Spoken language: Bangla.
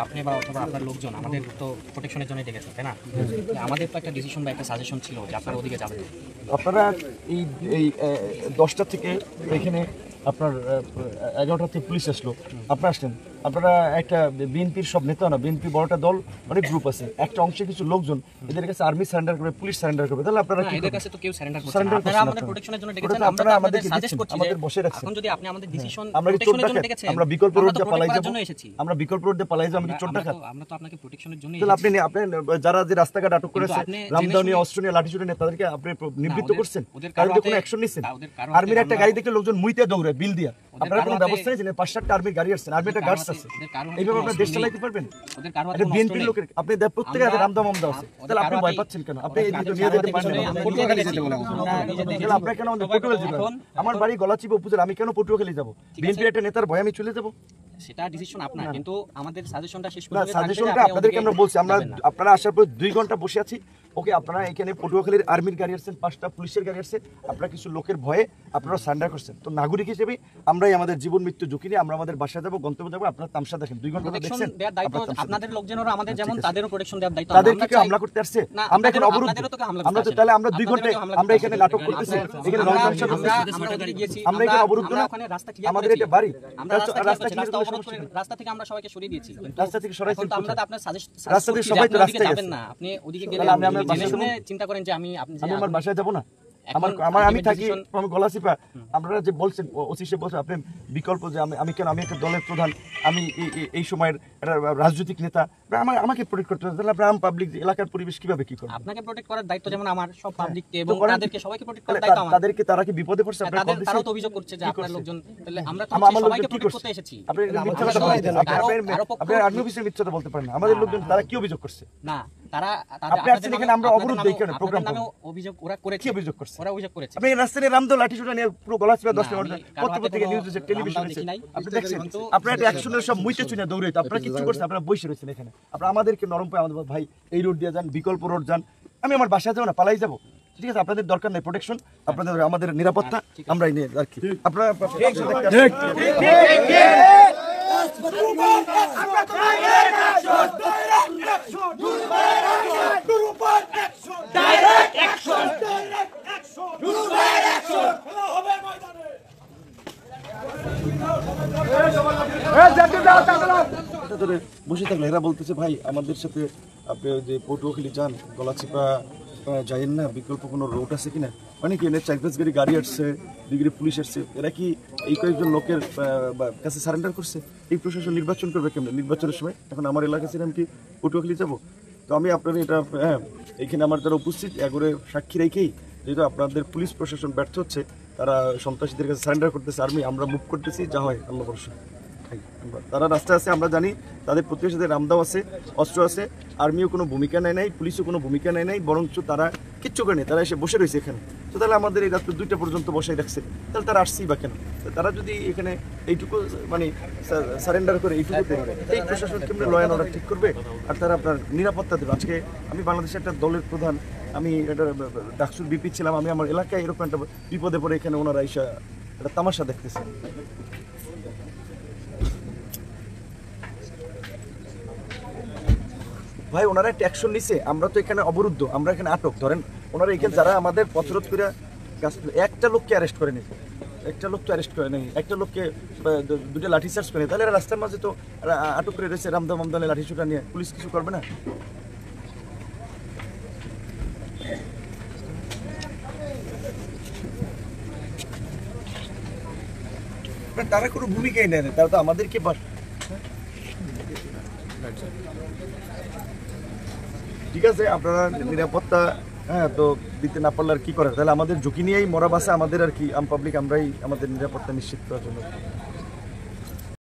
আপনি বা অথবা আপনার লোকজন আমাদের তো প্রোটেকশনের জন্য ডেকেছেন, তাই না? আমাদের তো একটা ডিসিশন বা একটা সাজেশন ছিল যে আপনারা ওদিকে যাবেন। আপনারা এই এই 10টা থেকে এখানে আপনার 11টা থেকে পুলিশ আসলো, আপনারা আসলেন। আপনারা একটা বিএনপির সব নেতা না, বিএনপি বড়টা দল, অনেক গ্রুপ আছে, একটা অংশে কিছু লোকজন এদের কাছে আর্মি সারেন্ডার করবে, পুলিশ সারেন্ডার করবে, তাহলে আপনারা কি এদের কাছে তো কেউ সারেন্ডার করছে না। আপনারা আমাদের প্রোটেকশনের জন্য ডেকেছেন, আমরা আপনাদের সাজেস্ট করছি যে আমাদের বসে রাখছেন। এখন যদি আপনি আমাদের ডিসিশন আমরা কি প্রোটেকশনের জন্য ডেকেছেন, আমরা বিকল্প রোড দিয়ে পালাই যাব, এসেছি। আমরা বিকল্প রোড দিয়ে পালাই যাব, আমি কি চোর ডাকাত? আমরা তো আপনাকে প্রোটেকশনের জন্য তাহলে আপনি যারা যে রাস্তাঘাট আটক করেছে, রামদাও নিয়ে অস্ত্র নিয়ে লাঠিসুটা নিয়ে, তাদেরকে আপনি নিবৃত্ত করছেন, কারণ কোনো অ্যাকশন নিচ্ছেন? আর্মির একটা গাড়ি দেখলে লোকজন মুইতে দৌড়ে বিল দিয়া, আপনারা কোনো ব্যবস্থা নেই? 5-7টা আর্মির গাড়ি আসছে, আর্মির একটা গার্ডস আছে, এইভাবে আপনারা দেশ চালাইতে পারবেন? এটা বিএনপির লোকের, আপনি প্রত্যেকে রামদাও মামদা আছে, তাহলে আপনি ভয় পাচ্ছেন কেন? আপনি এই দিকে নিয়ে যেতে পারেন না, আপনারা কেন আমাদের পটুয়াখালী যাবেন? আমার বাড়ি গলাচিপা উপজেলা, আমি কেন পটুয়াখালী যাব? বিএনপির একটা নেতার ভয় আমি চলে যাব? সেটা ডিসিশন আপনার, কিন্তু আমাদের সাজেশনটা শেষ পর্যন্ত সাজেশনটা আপনাদেরকে আমরা বলছি। আমরা আপনারা আসার পর 2 ঘন্টা বসে আছি, ওকে আপনারা এখানে পটুয়াখালীর আর্মির গাড়ি আসছেন, 5টা পুলিশের গাড়ি আসছে, আপনারা কিছু লোকের ভয়ে আপনারা সারেন্ডার করছেন। তো নাগরিক হিসেবে আমরাই আমাদের জীবন মৃত্যু ঝুঁকি নিয়ে আমরা আমাদের বাসায় যাবো, গন্তব্য যাবো, আপনারা তামসা দেখেন। 2 ঘন্টা দেখছেন, আপনাদের লোকজনেরও আমাদের যেমন তাদেরও প্রোটেকশন দেওয়ার দায়িত্ব। তাদেরকে কি হামলা করতে আসছে? আমরা এখানে অবরোধ, আমরা তো তাহলে আমরা 2 ঘন্টা আমরা এখানে নাটক করতেছি, এখানে রংতামসা করতেছি, আমরা এখানে অবরোধ না, আমাদের এটা বাড়ি, রাস্তা থেকে আমরা সবাইকে সরিয়ে দিয়েছি, রাস্তা থেকে সরাইছেন, তো আমরা তো আপনার সাজেস্ট রাস্তা থেকে সবাই তো রাস্তায় যাবেন না, আপনি ওদিকে গেলে জেনে শুনে চিন্তা করেন যে আমি আমার বাসায় যাব না, আমি থাকি গলাচিপা। আপনারা যে বলছেন ওসি সাহেব বলছেন আপনি বিকল্প, যে আমি কেন, আমি একটা দলের প্রধান, আমি এই সময়ের একটা রাজনৈতিক নেতা, আমাকে প্রোটেক্ট করতে হবে, তাহলে আপনার পাবলিক এলাকার পরিবেশ কিভাবে কি করবে? আপনাকে প্রোটেক্ট করার দায়িত্ব যেমন আমার, সব পাবলিককে এবং তাদেরকে সবাইকে প্রোটেক্ট করার দায়িত্ব আমার। তাদেরকে তারা কি বিপদে পড়ছে? তারাও তো অভিযোগ করছে যে আপনার লোকজন, তাহলে আমরা তো সবাইকে প্রোটেক্ট করতে এসেছি। আপনি আর্মি অফিসের মিথ্যাটা বলতে পারেন না, আমাদের লোকজন তারা কি অভিযোগ করছে? না, তারা আপনি আসছেন এখানে, আমরা অবরোধ দেই কেন? প্রোগ্রাম নামে অভিযোগ ওরা করেছে, কি অভিযোগ করছে? ওরা অভিযোগ করেছে আপনি রাস্তায় রামদাও লাঠিসোঁটা নিয়ে পুরো গলাচিপা 10টা পত্র থেকে নিউজ হচ্ছে, টেলিভিশন হচ্ছে, আপনি দেখছেন। আপনারা একটা অ্যাকশনের সব মুইতে চুনে দৌড়াইতে, আপনারা কিছু করছেন? আপনারা বসে রয়েছেন এখানে, আপনারা আমাদেরকে নরম পায়, আমাদের ভাই এই রোড দিয়ে যান, বিকল্প রোড যান, আমি আমার বাসায় যাবো না, পালাই যাবো, ঠিক আছে? আপনাদের দরকার নেই প্রোটেকশন, আপনাদের আমাদের নিরাপত্তা আমরাই নিয়ে আর কি। আপনারা বসে থাকলে এরা বলতেছে ভাই আমাদের সাথে আপনি যে পটুয়াখালী যান, গলাচিপা যাইেন না, বিকল্প কোনো রোড আছে কিনা? মানে কি এনে 4-5 গাড়ি আসছে, 2 পুলিশ আসছে, এরা কি এই কয়েকজন লোকের কাছে সারেন্ডার করছে? এই প্রশাসন নির্বাচন করবে কেমন নির্বাচনের সময়? এখন আমার এলাকা ছিলাম কি পটুয়াখালী যাবো? তো আমি আপনার এটা এইখানে আমার যারা উপস্থিত এগোরে সাক্ষী রেখেই, যেহেতু আপনাদের পুলিশ প্রশাসন ব্যর্থ হচ্ছে, তারা সন্ত্রাসীদের কাছে সারেন্ডার করতেছে, আর্মি আমরা মুভ করতেছি, যা হয় আল্লাহ ভরসা। তারা রাস্তায় আছে, আমরা জানি তাদের প্রত্যেকের সাথে রামদাও আছে, অস্ত্র আছে, আর্মিও কোনো ভূমিকা নেয় নাই, পুলিশও কোনো ভূমিকা নেয় নাই, বরঞ্চ তারা কিচ্ছু করে নেই, তারা এসে বসে রয়েছে এখানে। তো তাহলে আমাদের এই রাত্রে 2টা পর্যন্ত বসাই রাখছে, তাহলে তারা আসছেই বা কেন? তারা যদি এখানে এইটুকু মানে সারেন্ডার করে, এইটুকুতে এই প্রশাসন কেমন ল অ্যান্ড অর্ডার ঠিক করবে? আর তারা আপনার নিরাপত্তা দেবে? আজকে আমি বাংলাদেশের একটা দলের প্রধান, আমি এটা ডাকসুর বিপি ছিলাম, আমি আমার এলাকায় এরকম একটা বিপদে পড়ে এখানে ওনারা এসে একটা তামাশা দেখতেছে। ভাই ওনারা একটা অ্যাকশন নিছে, আমরা তো এখানে অবরুদ্ধ, আমরা এখানে আটক। ধরেন ওনারা এখানে যারা আমাদের পথরোধ করে একটা লোককে অ্যারেস্ট করে নিছে, একটা লোক তো অ্যারেস্ট করে নেই, একটা লোককে 2টা লাঠি চার্জ করে, তাহলে এরা রাস্তার মাঝে তো আটক করে রয়েছে রামদা মামদানে লাঠি ছোটা নিয়ে, পুলিশ কিছু করবে না? তারা কোনো ভূমিকাই নেয় না, তারা তো আমাদেরকে ঠিক আছে আপনারা নিরাপত্তা তো দিতে না পারলে আর কি করার? তাহলে আমাদের ঝুঁকি নিয়েই মরা বাসা আমাদের আর কি, পাবলিক আমরাই আমাদের নিরাপত্তা নিশ্চিত করার জন্য।